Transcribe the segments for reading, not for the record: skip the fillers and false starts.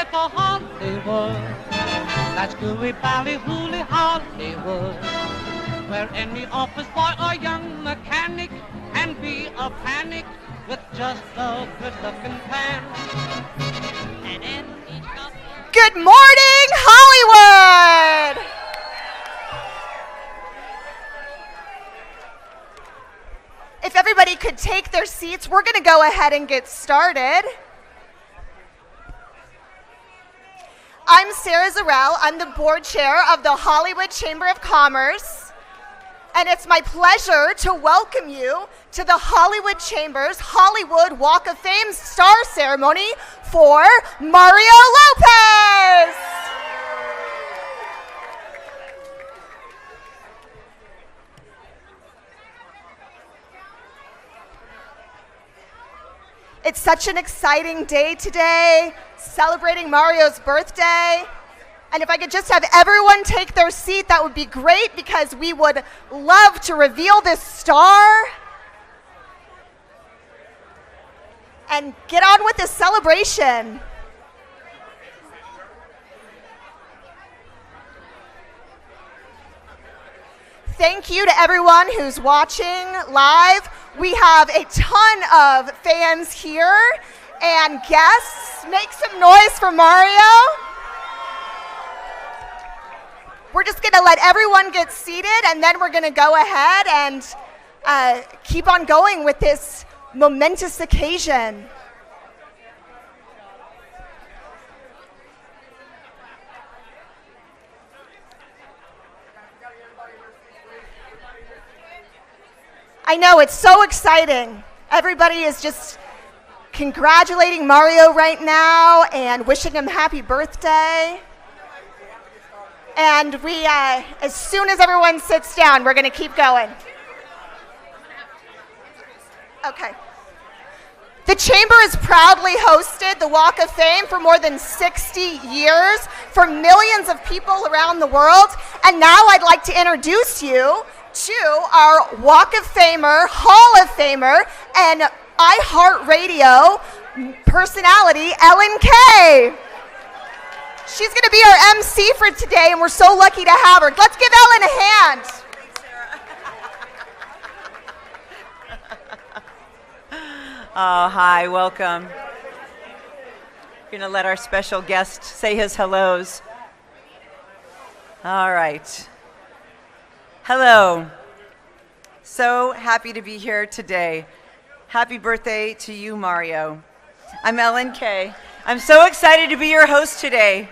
head for Hollywood. That's gooey ballyhooly Hollywood, where any office boy or young mechanic can be a panic with just a good-looking plan. And in each company... Good morning, Hollywood! If everybody could take their seats, we're going to go ahead and get started. I'm Sarah Zarrell. I'm the board chair of the Hollywood Chamber of Commerce. And it's my pleasure to welcome you to the Hollywood Chamber's Hollywood Walk of Fame Star Ceremony for Mario Lopez. It's such an exciting day today, celebrating Mario's birthday. And if I could just have everyone take their seat, that would be great, because we would love to reveal this star and get on with this celebration. Thank you to everyone who's watching live. We have a ton of fans here and guests. Make some noise for Mario. We're just going to let everyone get seated, and then we're going to go ahead and keep on going with this momentous occasion. I know, it's so exciting. Everybody is just congratulating Mario right now and wishing him happy birthday. And we, as soon as everyone sits down, we're going to keep going. Okay. The Chamber has proudly hosted the Walk of Fame for more than 60 years for millions of people around the world. And now I'd like to introduce you to our Walk of Famer, Hall of Famer, and iHeartRadio personality, Ellen Kay. She's going to be our MC for today, and we're so lucky to have her. Let's give Ellen a hand. Thanks, Sarah. Oh, hi, welcome. We're going to let our special guest say his hellos. All right. Hello. So happy to be here today. Happy birthday to you, Mario. I'm Ellen Kay. I'm so excited to be your host today.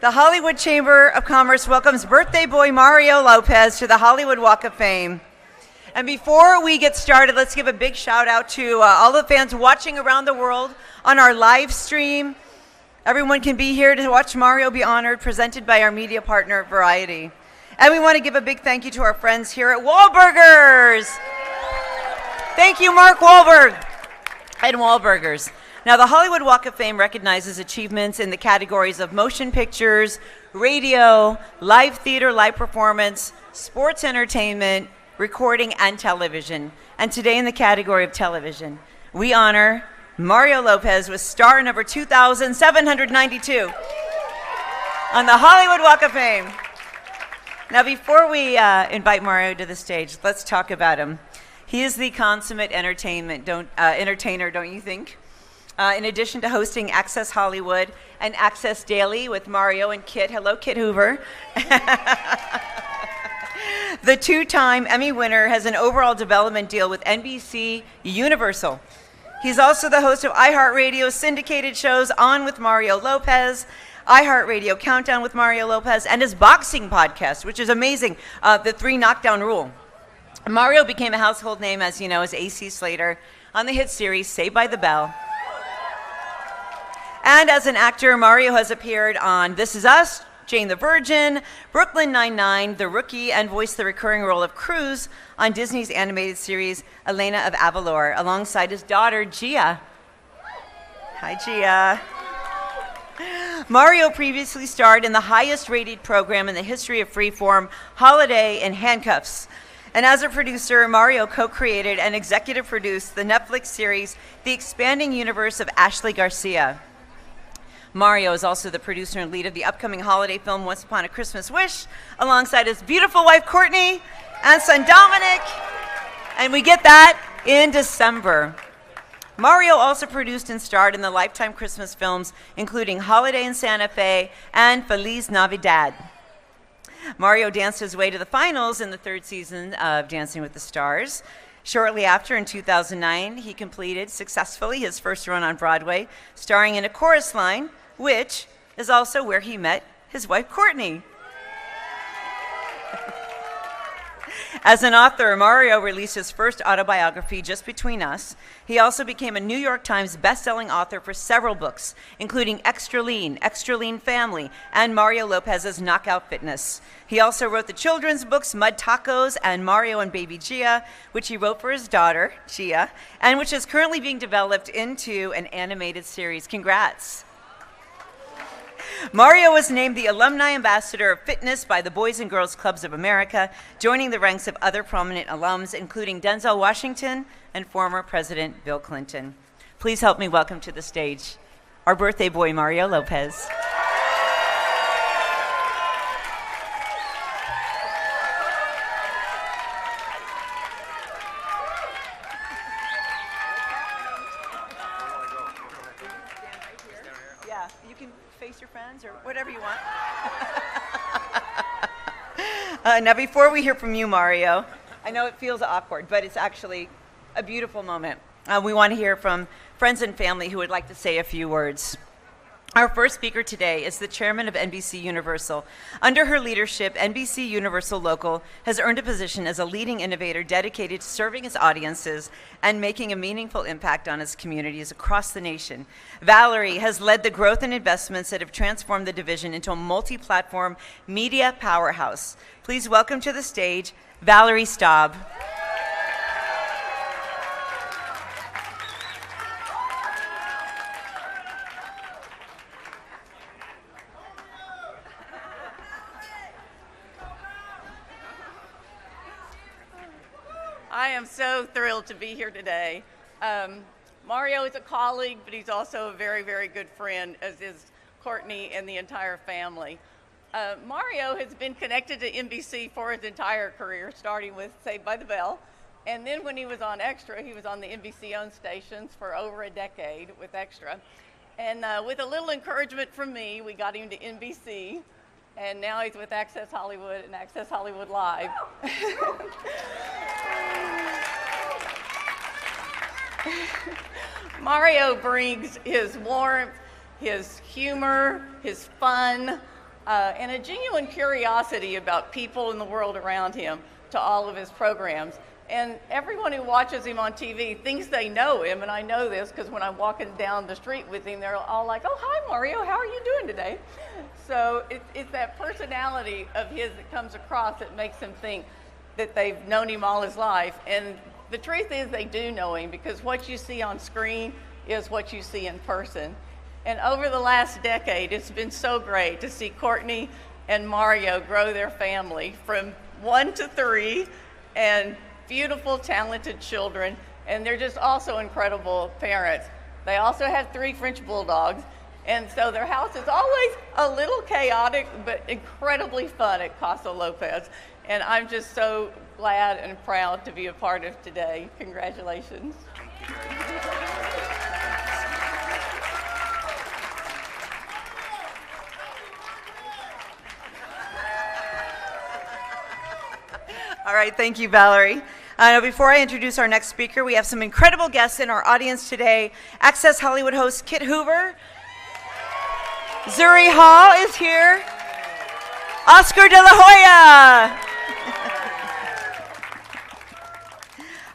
The Hollywood Chamber of Commerce welcomes birthday boy Mario Lopez to the Hollywood Walk of Fame. And before we get started, let's give a big shout out to all the fans watching around the world on our live stream. Everyone can be here to watch Mario be honored, presented by our media partner, Variety. And we want to give a big thank you to our friends here at Wahlburgers. Thank you, Mark Wahlberg and Wahlburgers. Now, the Hollywood Walk of Fame recognizes achievements in the categories of motion pictures, radio, live theater, live performance, sports entertainment, recording, and television. And today in the category of television, we honor Mario Lopez with star number 2,792 on the Hollywood Walk of Fame. Now, before we invite Mario to the stage, let's talk about him. He is the consummate entertainer, don't you think? In addition to hosting Access Hollywood and Access Daily with Mario and Kit. Hello, Kit Hoover. The two-time Emmy winner has an overall development deal with NBC Universal. He's also the host of iHeartRadio's syndicated shows On with Mario Lopez, iHeartRadio Countdown with Mario Lopez, and his boxing podcast, which is amazing, The 3 Knockdown Rule. Mario became a household name, as you know, as AC Slater on the hit series Saved by the Bell. And as an actor, Mario has appeared on This Is Us, Jane the Virgin, Brooklyn Nine-Nine, The Rookie, and voiced the recurring role of Cruz on Disney's animated series Elena of Avalor, alongside his daughter, Gia. Hi, Gia. Mario previously starred in the highest-rated program in the history of Freeform, Holiday in Handcuffs. And as a producer, Mario co-created and executive produced the Netflix series The Expanding Universe of Ashley Garcia. Mario is also the producer and lead of the upcoming holiday film Once Upon a Christmas Wish, alongside his beautiful wife Courtney and son Dominic. And we get that in December. Mario also produced and starred in the Lifetime Christmas films, including Holiday in Santa Fe and Feliz Navidad. Mario danced his way to the finals in the third season of Dancing with the Stars. Shortly after, in 2009, he completed successfully his first run on Broadway, starring in A Chorus Line, which is also where he met his wife Courtney. As an author, Mario released his first autobiography, Just Between Us. He also became a New York Times bestselling author for several books, including Extra Lean Family, and Mario Lopez's Knockout Fitness. He also wrote the children's books Mud Tacos and Mario and Baby Gia, which he wrote for his daughter, Gia, and which is currently being developed into an animated series. Congrats. Mario was named the Alumni Ambassador of Fitness by the Boys and Girls Clubs of America, joining the ranks of other prominent alums, including Denzel Washington and former President Bill Clinton. Please help me welcome to the stage our birthday boy, Mario Lopez. Your friends or whatever you want. Now, before we hear from you, Mario, I know it feels awkward, but it's actually a beautiful moment. We want to hear from friends and family who would like to say a few words. Our first speaker today is the chairman of NBC Universal. Under her leadership, NBC Universal Local has earned a position as a leading innovator dedicated to serving its audiences and making a meaningful impact on its communities across the nation. Valerie has led the growth and investments that have transformed the division into a multi-platform media powerhouse. Please welcome to the stage, Valerie Staab. I am so thrilled to be here today. Mario is a colleague, but he's also a very, very good friend, as is Courtney and the entire family. Mario has been connected to NBC for his entire career, starting with Saved by the Bell. And then when he was on Extra, he was on the NBC-owned stations for over a decade with Extra. And with a little encouragement from me, we got him to NBC. And now he's with Access Hollywood and Access Hollywood Live. Mario brings his warmth, his humor, his fun, and a genuine curiosity about people in the world around him to all of his programs. And everyone who watches him on TV thinks they know him, and I know this because when I'm walking down the street with him, they're all like, "Oh, hi, Mario, how are you doing today?" So it's that personality of his that comes across that makes them think that they've known him all his life. And the truth is they do know him, because what you see on screen is what you see in person. And over the last decade, it's been so great to see Courtney and Mario grow their family from 1 to 3, and beautiful, talented children, and they're just also incredible parents. They also have 3 French bulldogs, and so their house is always a little chaotic, but incredibly fun at Casa Lopez. And I'm just so glad and proud to be a part of today. Congratulations. All right, thank you, Valerie. Before I introduce our next speaker, we have some incredible guests in our audience today. Access Hollywood host Kit Hoover. Zuri Hall is here. Oscar de la Hoya.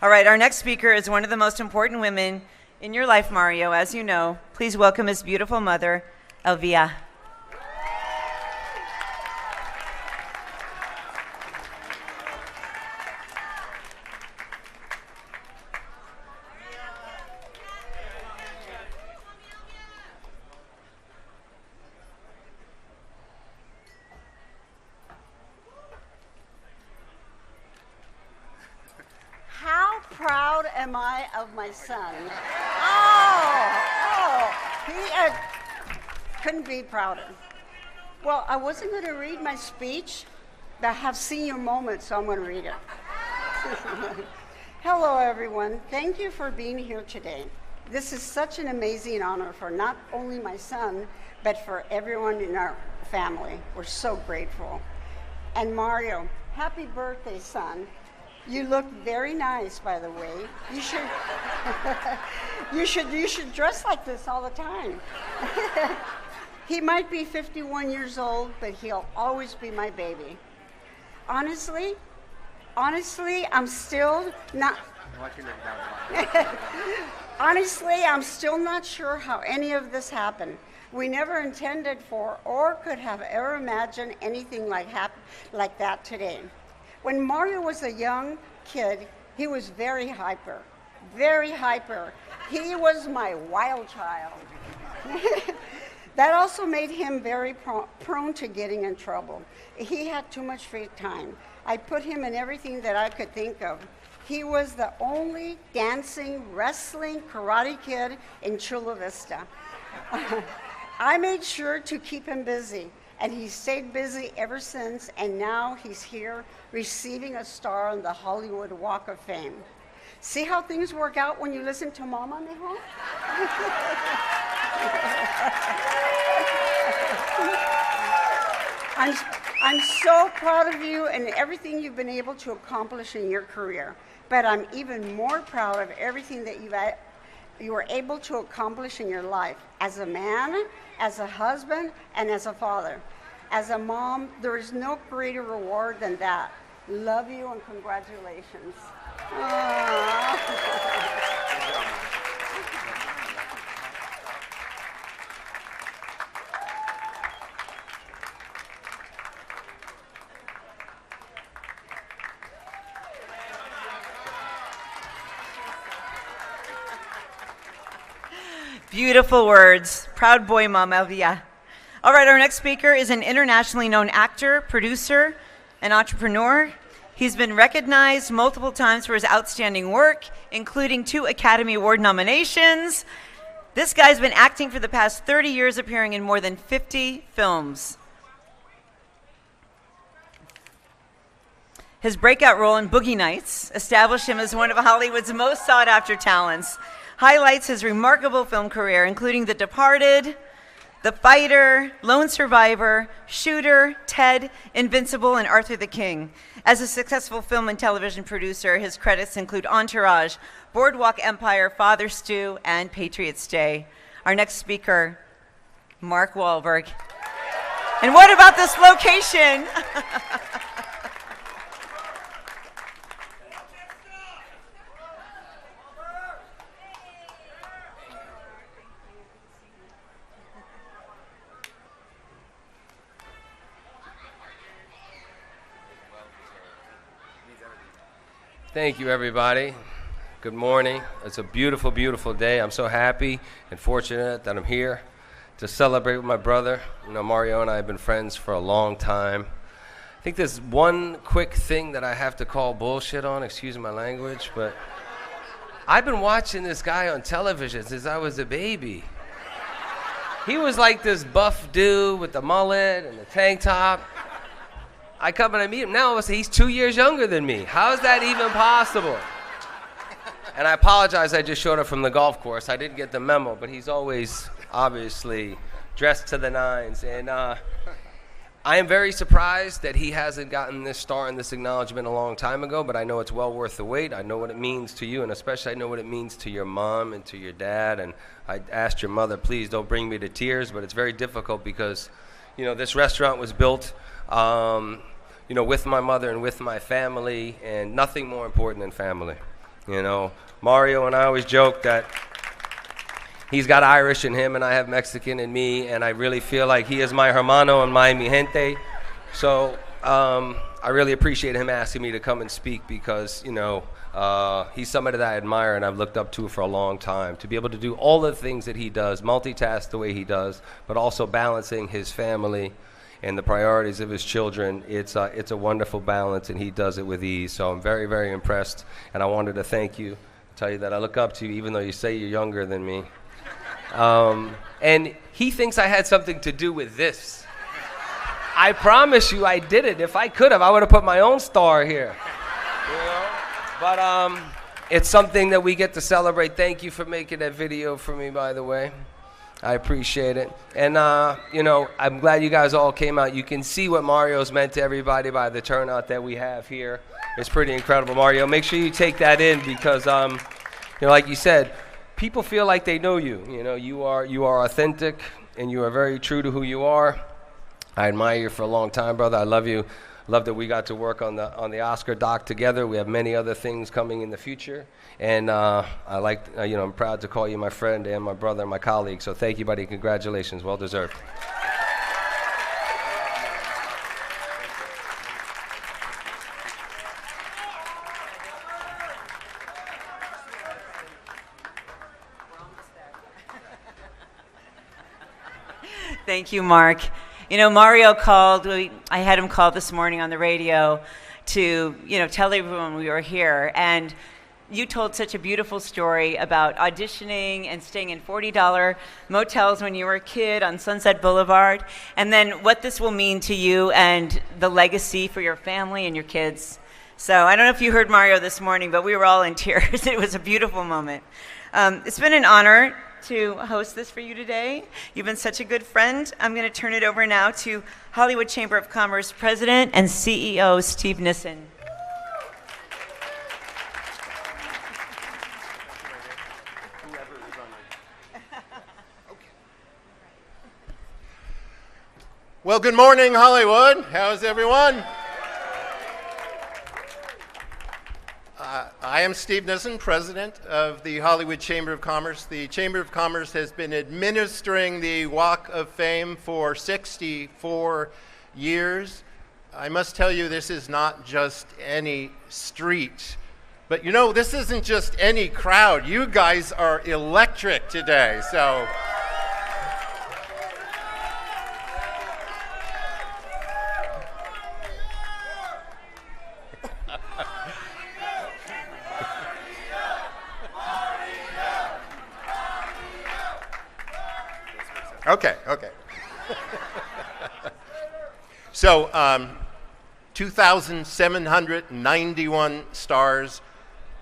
All right, our next speaker is one of the most important women in your life, Mario, as you know. Please welcome his beautiful mother, Elvia. Proud am I of my son. Couldn't be prouder. Well, I wasn't going to read my speech, but I have senior moments, so I'm going to read it. Hello, everyone. Thank you for being here today. This is such an amazing honor for not only my son, but for everyone in our family. We're so grateful. And Mario, happy birthday, son. You look very nice, by the way. You should, you should dress like this all the time. He might be 51 years old, but he'll always be my baby. Honestly, I'm still not. Honestly, I'm still not sure how any of this happened. We never intended for or could have ever imagined anything like that today. When Mario was a young kid, he was very hyper, very hyper. He was my wild child. That also made him very prone to getting in trouble. He had too much free time. I put him in everything that I could think of. He was the only dancing, wrestling, karate kid in Chula Vista. I made sure to keep him busy, and he stayed busy ever since, and now he's here receiving a star on the Hollywood Walk of Fame. See how things work out when you listen to Mama, mijo? I'm so proud of you and everything you've been able to accomplish in your career, but I'm even more proud of everything that you were able to accomplish in your life as a man, as a husband, and as a father. As a mom, there is no greater reward than that. Love you and congratulations. Beautiful words. Proud boy, Mom Elvia. All right, our next speaker is an internationally known actor, producer, and entrepreneur. He's been recognized multiple times for his outstanding work, including 2 Academy Award nominations. This guy's been acting for the past 30 years, appearing in more than 50 films. His breakout role in Boogie Nights established him as one of Hollywood's most sought-after talents. Highlights his remarkable film career, including The Departed, The Fighter, Lone Survivor, Shooter, Ted, Invincible, and Arthur the King. As a successful film and television producer, his credits include Entourage, Boardwalk Empire, Father Stew, and Patriots Day. Our next speaker, Mark Wahlberg. And what about this location? Thank you, everybody. Good morning. It's a beautiful, beautiful day. I'm so happy and fortunate that I'm here to celebrate with my brother. You know, Mario and I have been friends for a long time. I think there's one quick thing that I have to call bullshit on, excuse my language, but I've been watching this guy on television since I was a baby. He was like this buff dude with the mullet and the tank top. I come and I meet him now, he's 2 years younger than me. How is that even possible? And I apologize, I just showed up from the golf course. I didn't get the memo, but he's always obviously dressed to the nines. And I am very surprised that he hasn't gotten this star and this acknowledgement a long time ago, but I know it's well worth the wait. I know what it means to you, and especially I know what it means to your mom and to your dad. And I asked your mother, please don't bring me to tears, but it's very difficult because, you know, this restaurant was built you know, with my mother and with my family, and nothing more important than family. You know, Mario and I always joke that he's got Irish in him and I have Mexican in me, and I really feel like he is my hermano and my mi gente. So I really appreciate him asking me to come and speak because, you know, he's somebody that I admire and I've looked up to for a long time. To be able to do all the things that he does, multitask the way he does, but also balancing his family and the priorities of his children, it's a wonderful balance, and he does it with ease. So I'm very, very impressed, and I wanted to thank you, tell you that I look up to you, even though you say you're younger than me. And he thinks I had something to do with this. I promise you I didn't. If I could have, I would have put my own star here. You know? But it's something that we get to celebrate. Thank you for making that video for me, by the way. I appreciate it. And, you know, I'm glad you guys all came out. You can see what Mario's meant to everybody by the turnout that we have here. It's pretty incredible, Mario. Make sure you take that in because, you know, like you said, people feel like they know you. You know, you are authentic and you are very true to who you are. I admire you for a long time, brother. I love you. Love that we got to work on the Oscar doc together. We have many other things coming in the future, and I like, you know, I'm proud to call you my friend and my brother and my colleague. So thank you, buddy. Congratulations, well deserved. Thank you, Mark. You know, Mario called, I had him call this morning on the radio to, you know, tell everyone we were here. And you told such a beautiful story about auditioning and staying in $40 motels when you were a kid on Sunset Boulevard. And then what this will mean to you and the legacy for your family and your kids. So I don't know if you heard Mario this morning, but we were all in tears. It was a beautiful moment. It's been an honor to host this for you today. You've been such a good friend. I'm going to turn it over now to Hollywood Chamber of Commerce President and CEO Steve Nissen. Well, good morning, Hollywood. How's everyone? I am Steve Nissen, president of the Hollywood Chamber of Commerce. The Chamber of Commerce has been administering the Walk of Fame for 64 years. I must tell you, this is not just any street. But you know, this isn't just any crowd. You guys are electric today, so. Okay. So, 2,791 stars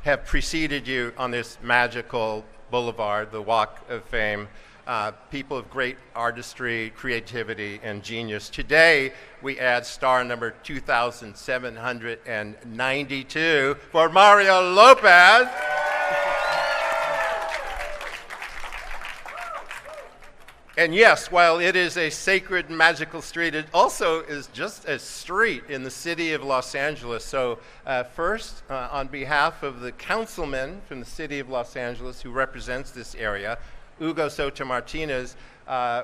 have preceded you on this magical boulevard, the Walk of Fame. People of great artistry, creativity, and genius. Today, we add star number 2,792 for Mario Lopez. And yes, while it is a sacred, magical street, it also is just a street in the city of Los Angeles. So first, on behalf of the councilman from the city of Los Angeles who represents this area, Hugo Soto Martinez,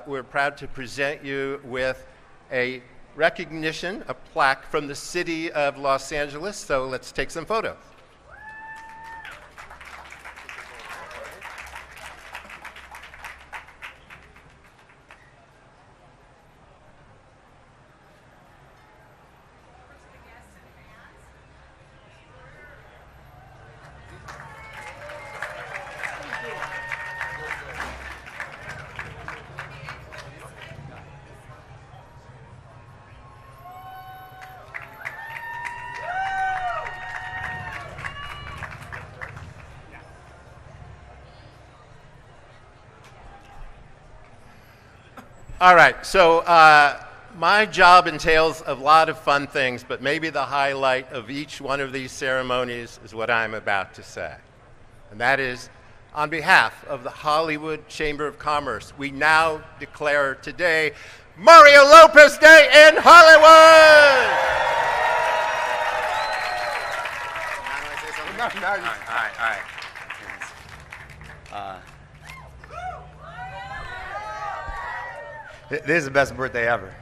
we're proud to present you with a recognition, a plaque from the city of Los Angeles. So let's take some photos. All right, so my job entails a lot of fun things, but maybe the highlight of each one of these ceremonies is what I'm about to say. And that is, on behalf of the Hollywood Chamber of Commerce, we now declare today Mario Lopez Day in Hollywood! All right. This is the best birthday ever.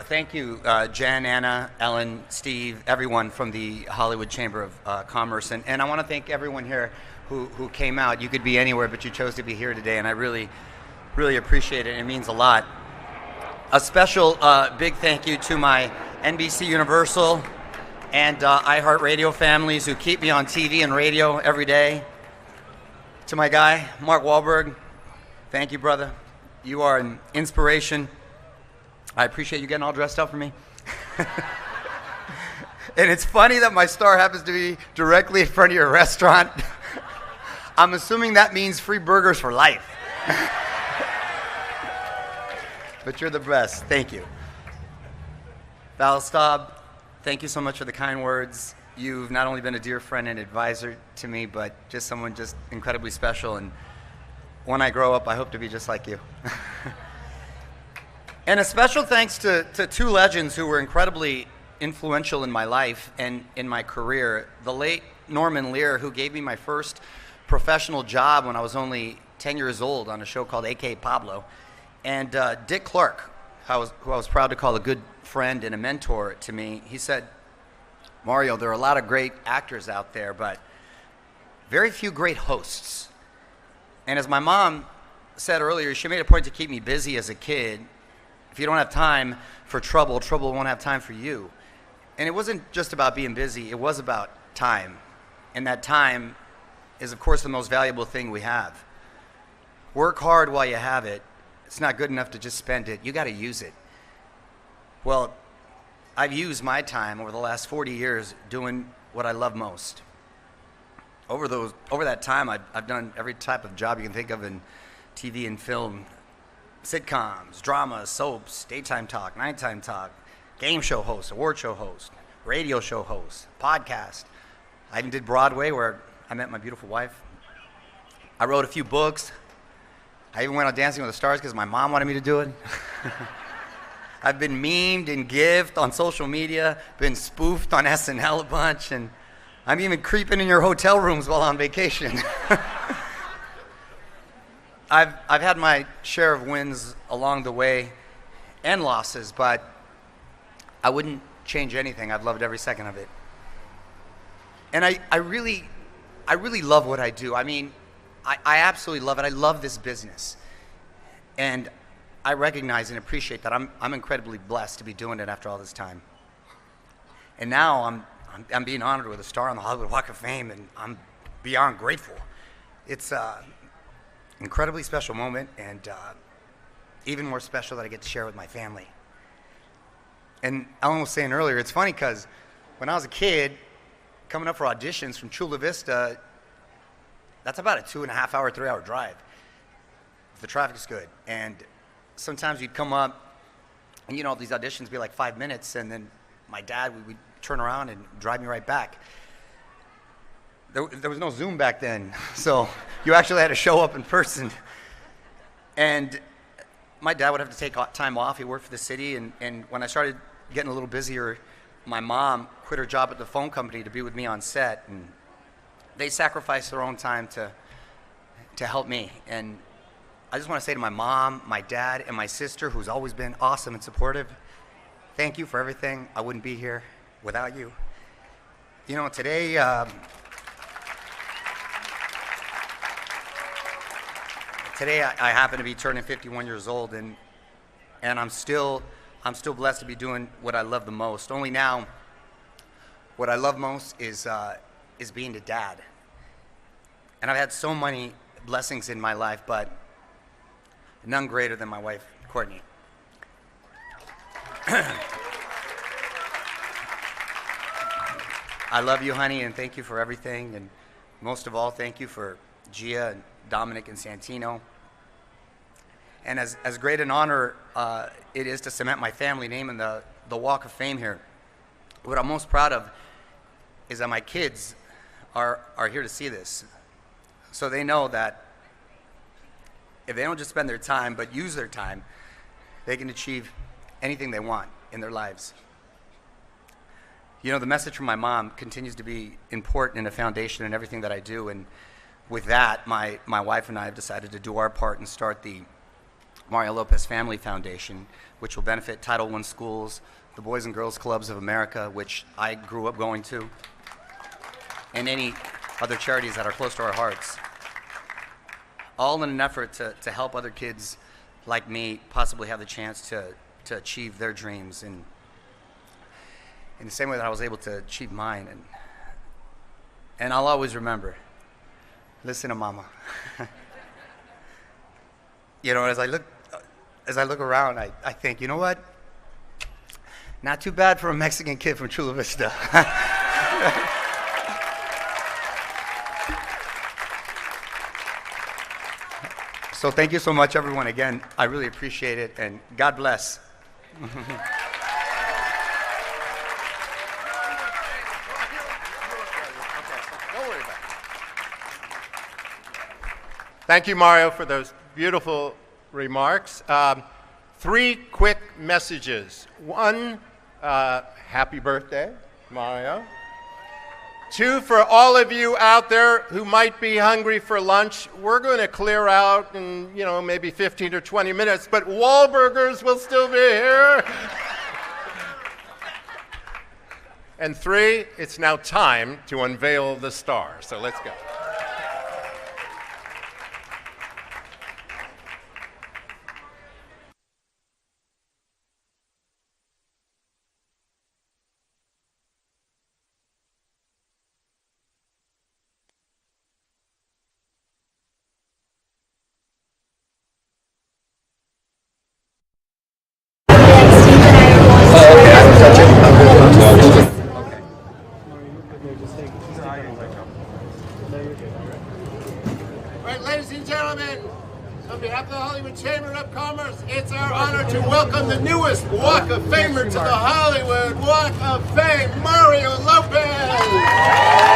Thank you, Jen, Anna, Ellen, Steve, everyone from the Hollywood Chamber of Commerce. And I want to thank everyone here who came out. You could be anywhere, but you chose to be here today, and I really, really appreciate it. It means a lot. A special big thank you to my NBC Universal and iHeartRadio families who keep me on TV and radio every day. To my guy, Mark Wahlberg, thank you, brother. You are an inspiration. I appreciate you getting all dressed up for me. And it's funny that my star happens to be directly in front of your restaurant. I'm assuming that means free burgers for life. But you're the best. Thank you. Val Staab, thank you so much for the kind words. You've not only been a dear friend and advisor to me, but just someone just incredibly special. And when I grow up, I hope to be just like you. And a special thanks to two legends who were incredibly influential in my life and in my career. The late Norman Lear, who gave me my first professional job when I was only 10 years old on a show called A.K. Pablo. And Dick Clark, who I was proud to call a good friend and a mentor to me. He said, Mario, there are a lot of great actors out there, but very few great hosts. And as my mom said earlier, she made a point to keep me busy as a kid. If you don't have time for trouble, trouble won't have time for you. And it wasn't just about being busy, it was about time. And that time is, of course, the most valuable thing we have. Work hard while you have it. It's not good enough to just spend it. You got to use it. Well, I've used my time over the last 40 years doing what I love most. Over that time, I've done every type of job you can think of in TV and film. Sitcoms, dramas, soaps, daytime talk, nighttime talk, game show host, award show host, radio show host, podcast. I even did Broadway, where I met my beautiful wife. I wrote a few books. I even went on Dancing with the Stars because my mom wanted me to do it. I've been memed and gifted on social media, been spoofed on SNL a bunch, and I'm even creeping in your hotel rooms while on vacation. I've had my share of wins along the way and losses, but I wouldn't change anything. I've loved every second of it. And I really love what I do. I mean, I absolutely love it. I love this business. And I recognize and appreciate that I'm incredibly blessed to be doing it after all this time. And now I'm being honored with a star on the Hollywood Walk of Fame, and I'm beyond grateful. It's incredibly special moment, and even more special that I get to share with my family. And Ellen was saying earlier, it's funny because when I was a kid, coming up for auditions from Chula Vista, that's about a 2.5 hour, 3 hour drive if the traffic's good. And sometimes you'd come up, and these auditions would be like 5 minutes, and then my dad would turn around and drive me right back. There was no Zoom back then, so you actually had to show up in person. And my dad would have to take time off. He worked for the city, and when I started getting a little busier, my mom quit her job at the phone company to be with me on set, and they sacrificed their own time to help me. And I just want to say to my mom, my dad, and my sister, who's always been awesome and supportive, thank you for everything. I wouldn't be here without you. Today, Today I happen to be turning 51 years old, and I'm still blessed to be doing what I love the most. Only now, what I love most is being a dad. And I've had so many blessings in my life, but none greater than my wife, Courtney. I love you, honey, and thank you for everything. And most of all, thank you for Gia and Dominic and Santino. And as great an honor it is to cement my family name in the Walk of Fame here, what I'm most proud of is that my kids are here to see this. So they know that if they don't just spend their time, but use their time, they can achieve anything they want in their lives. The message from my mom continues to be important and a foundation in everything that I do. And with that, my wife and I have decided to do our part and start the Mario Lopez Family Foundation, which will benefit Title I schools, the Boys and Girls Clubs of America, which I grew up going to, and any other charities that are close to our hearts. All in an effort to help other kids like me possibly have the chance to achieve their dreams in the same way that I was able to achieve mine. And I'll always remember, Listen to mama. You know, as I look around, I think, you know what? Not too bad for a Mexican kid from Chula Vista. So thank you so much, everyone. Again, I really appreciate it, and God bless. Thank you, Mario, for those beautiful remarks. 3 quick messages. 1, happy birthday, Mario. 2, for all of you out there who might be hungry for lunch, we're going to clear out in, maybe 15 or 20 minutes, but Wahlburgers will still be here. And 3, it's now time to unveil the star. So let's go. Right, ladies and gentlemen, on behalf of the Hollywood Chamber of Commerce, it's our honor to welcome the newest Walk of Famer to the Hollywood Walk of Fame, Mario Lopez.